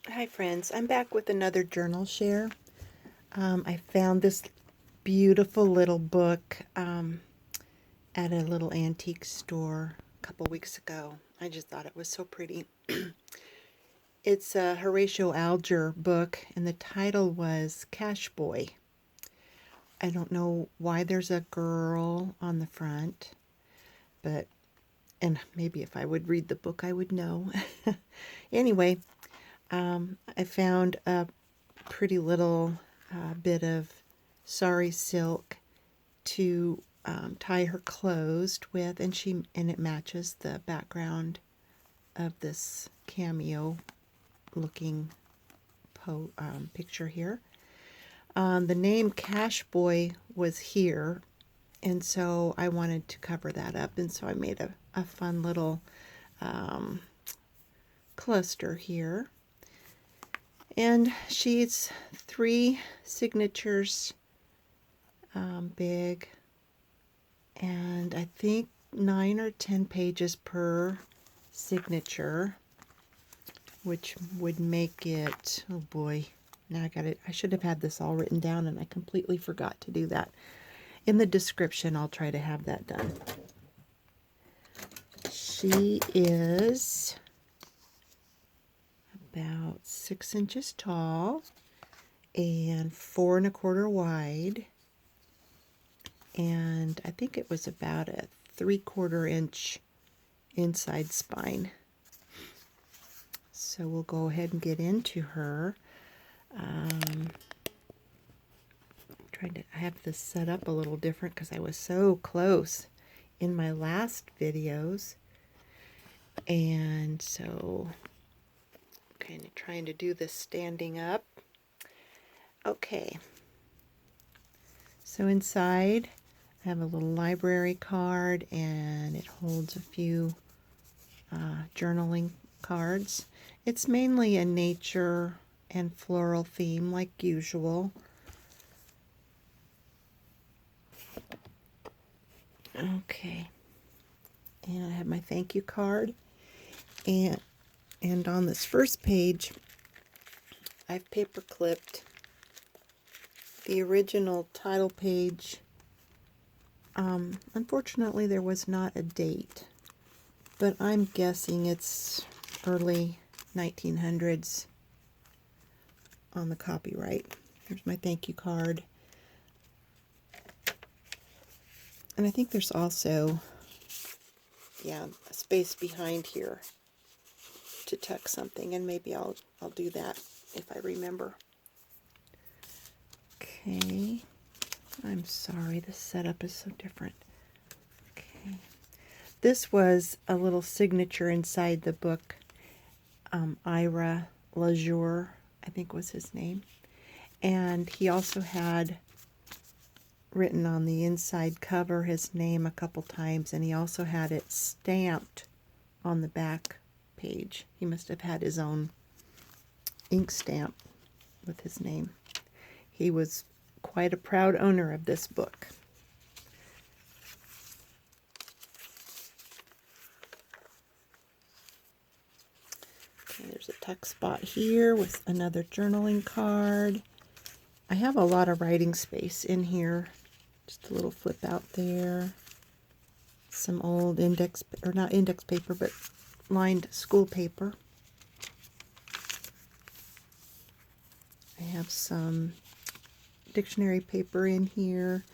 Hi friends, I'm back with another journal share. I found this beautiful little book at a little antique store a couple weeks ago. I just thought it was so pretty. It's a Horatio Alger book, and the title was Cash Boy. I don't know why there's a girl on the front, but, and maybe if I would read the book, I would know. Anyway, I found a pretty little bit of sari silk to tie her clothes with, and it matches the background of this cameo looking picture here. The name Cash Boy was here, and so I wanted to cover that up, and so I made a fun little cluster here. And she's 3 signatures big, and I think 9 or 10 pages per signature, which would make it, oh boy, now I got it. I should have had this all written down, and I completely forgot to do that. In the description, I'll try to have that done. She is about 6 inches tall and 4 1/4 wide, and I think it was about a 3/4 inch inside spine. So we'll go ahead and get into her. I have this set up a little different because I was so close in my last videos, and so I'm kind of trying to do this standing up. Okay, so inside I have a little library card, and it holds a few journaling cards. It's mainly a nature and floral theme like usual. Okay, and I have my thank you card, and on this first page I've paper clipped the original title page. Unfortunately there was not a date, but I'm guessing it's early 1900s on the copyright. Here's my thank you card. And I think there's also, yeah, a space behind here to tuck something, and maybe I'll do that if I remember. Okay, I'm sorry, this setup is so different. Okay, this was a little signature inside the book. Ira Lejour, I think was his name, and he also had written on the inside cover his name a couple times, and he also had it stamped on the back page. He must have had his own ink stamp with his name. He was quite a proud owner of this book. Okay, there's a tuck spot here with another journaling card. I have a lot of writing space in here. Just a little flip out there. Some old index, or not index paper, but lined school paper. I have some dictionary paper in here,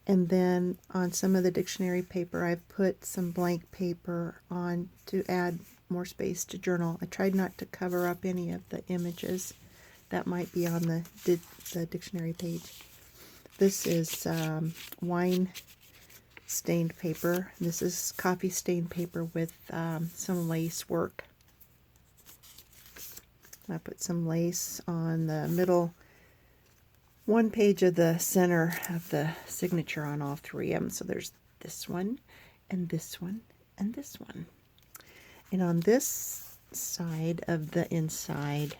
and then on some of the dictionary paper I've put some blank paper on to add more space to journal. I tried not to cover up any of the images that might be on the dictionary page. This is wine stained paper. This is coffee stained paper with some lace work. I put some lace on the middle one page of the center of the signature on all 3 of them. So there's this one, and this one, and this one. And on this side of the inside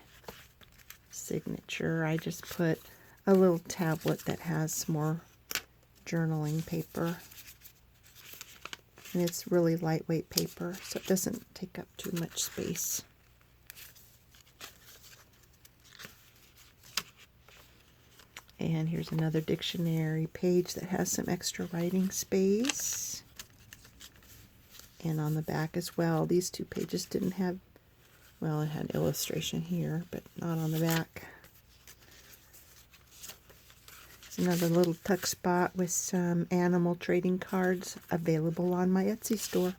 signature, I just put a little tablet that has some more journaling paper. And it's really lightweight paper, so it doesn't take up too much space. And here's another dictionary page that has some extra writing space. And on the back as well, these two pages didn't have, well, it had illustration here, but not on the back. It's another little tuck spot with some animal trading cards available on my Etsy store.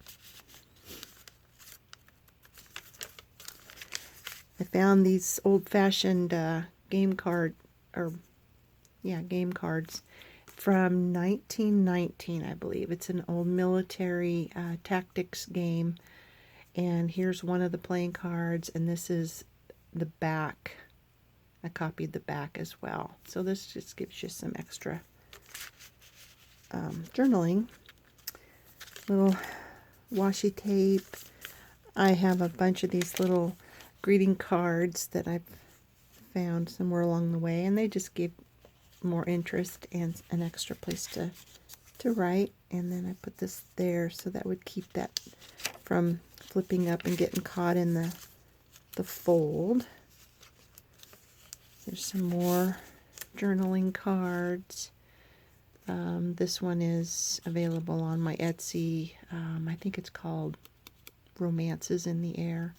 I found these old-fashioned game cards from 1919, I believe. It's an old military tactics game, and here's one of the playing cards, and this is the back. I copied the back as well. So this just gives you some extra journaling. Little washi tape. I have a bunch of these little greeting cards that I've found somewhere along the way, and they just give more interest and an extra place to write. And then I put this there so that would keep that from flipping up and getting caught in the fold. There's some more journaling cards. This one is available on my Etsy. I think it's called Romances in the Air.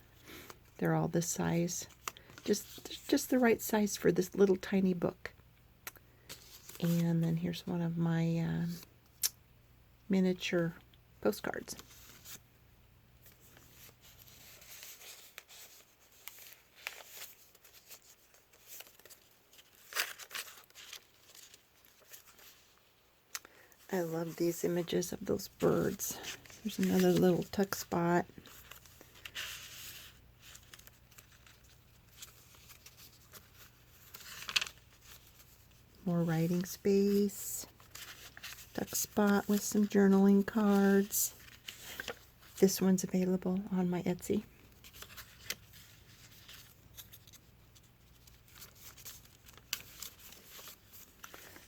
They're all this size. Just the right size for this little tiny book. And then here's one of my miniature postcards. I love these images of those birds. There's another little tuck spot. More writing space. Tuck spot with some journaling cards. This one's available on my Etsy.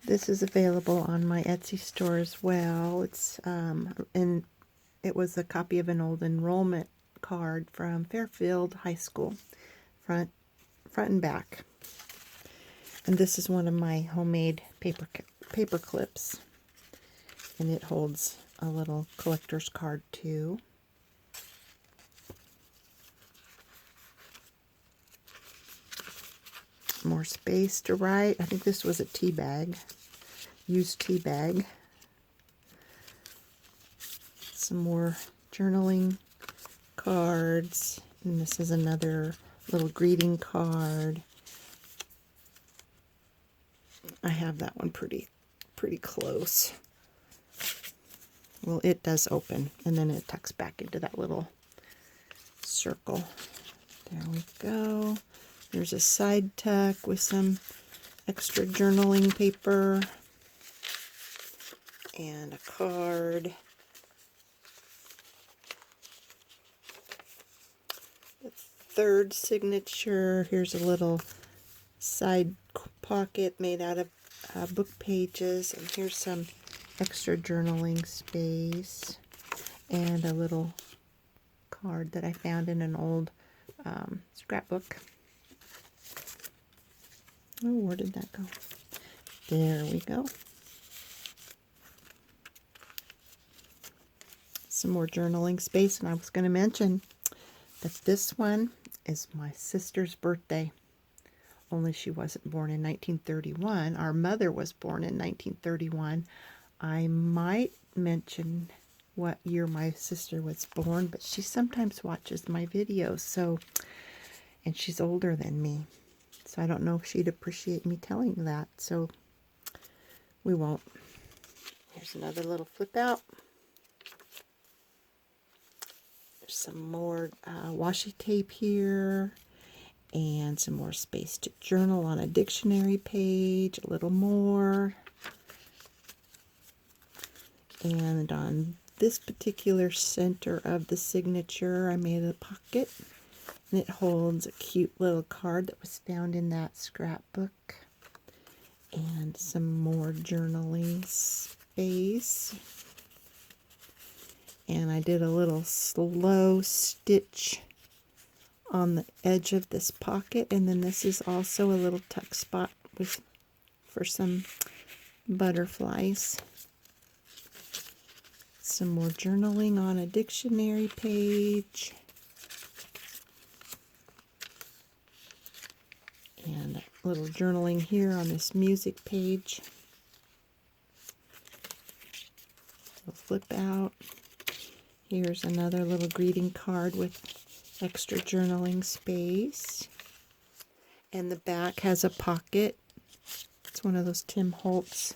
This is available on my Etsy store as well. It's it was a copy of an old enrollment card from Fairfield High School, front and back. And this is one of my homemade paper clips, and it holds a little collector's card too. More space to write. I think this was a tea bag, used tea bag. Some more journaling cards, and this is another little greeting card. I have that one pretty close. Well, it does open, and then it tucks back into that little circle. There we go. There's a side tuck with some extra journaling paper and a card. The third signature, here's a little side pocket made out of book pages, and here's some extra journaling space and a little card that I found in an old scrapbook. Oh, where did that go? There we go. Some more journaling space, and I was going to mention that this one is my sister's birthday. Only she wasn't born in 1931. Our mother was born in 1931. I might mention what year my sister was born, but she sometimes watches my videos, and she's older than me. So I don't know if she'd appreciate me telling that, so we won't. Here's another little flip out. There's some more washi tape here, and some more space to journal on a dictionary page, a little more. And on this particular center of the signature, I made a pocket. And it holds a cute little card that was found in that scrapbook. And some more journaling space. And I did a little slow stitch on the edge of this pocket. And then this is also a little tuck spot for some butterflies. Some more journaling on a dictionary page. And a little journaling here on this music page. We'll flip out. Here's another little greeting card with extra journaling space. And the back has a pocket. It's one of those Tim Holtz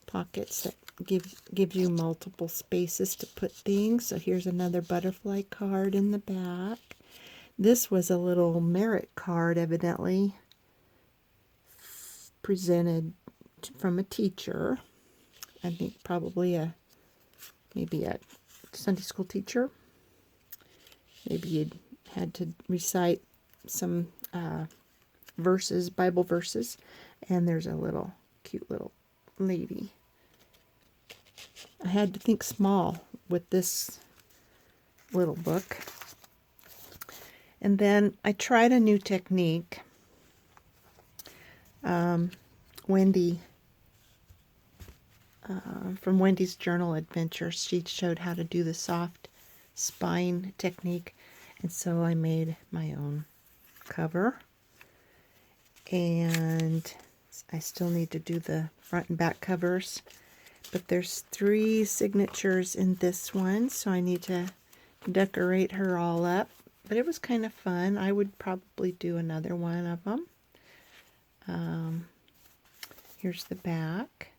pockets that gives you multiple spaces to put things. So here's another butterfly card in the back. This was a little merit card, evidently presented from a teacher. I think probably maybe a Sunday school teacher. Maybe you'd had to recite some verses, Bible verses, and there's a little cute little lady. I had to think small with this little book. And then I tried a new technique. Wendy, from Wendy's Journal Adventures, she showed how to do the soft spine technique. And so I made my own cover. And I still need to do the front and back covers. But there's 3 signatures in this one, so I need to decorate her all up. But it was kind of fun. I would probably do another one of them. Here's the back.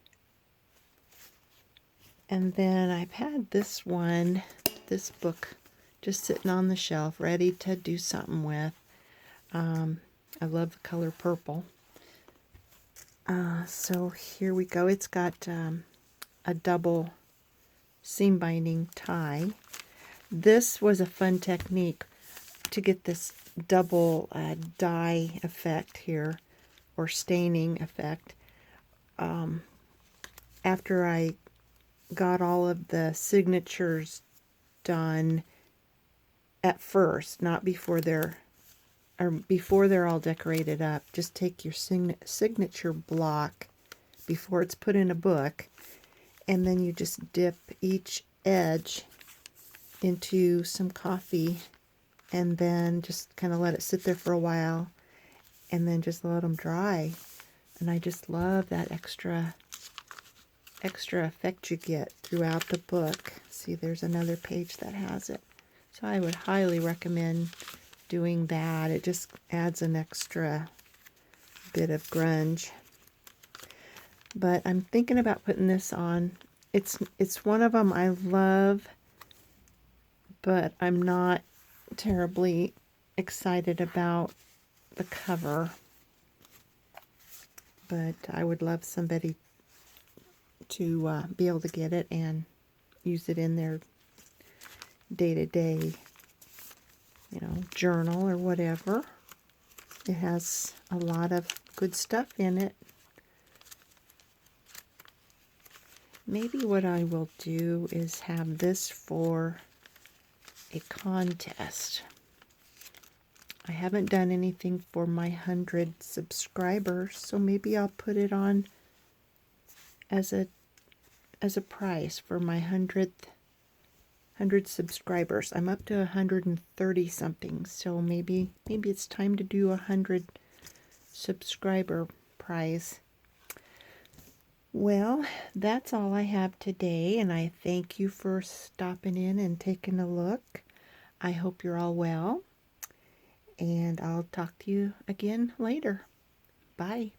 And then I've had this book, just sitting on the shelf, ready to do something with. I love the color purple. So here we go. It's got a double seam binding tie. This was a fun technique to get this double dye effect here, or staining effect. After I got all of the signatures done at first, not before they're all decorated up, just take your signature block before it's put in a book, and then you just dip each edge into some coffee, and then just kind of let it sit there for a while, and then just let them dry. And I just love that extra effect you get throughout the book. See, there's another page that has it. So I would highly recommend doing that. It just adds an extra bit of grunge. But I'm thinking about putting this on. It's one of them I love, but I'm not terribly excited about the cover. But I would love somebody to be able to get it and use it in their day-to-day, journal or whatever. It has a lot of good stuff in it. Maybe what I will do is have this for a contest. I haven't done anything for my 100 subscribers, so maybe I'll put it on as a prize for my 100 subscribers. I'm up to 130 something, so maybe it's time to do 100 subscriber prize. Well, that's all I have today, and I thank you for stopping in and taking a look. I hope you're all well, and I'll talk to you again later. Bye.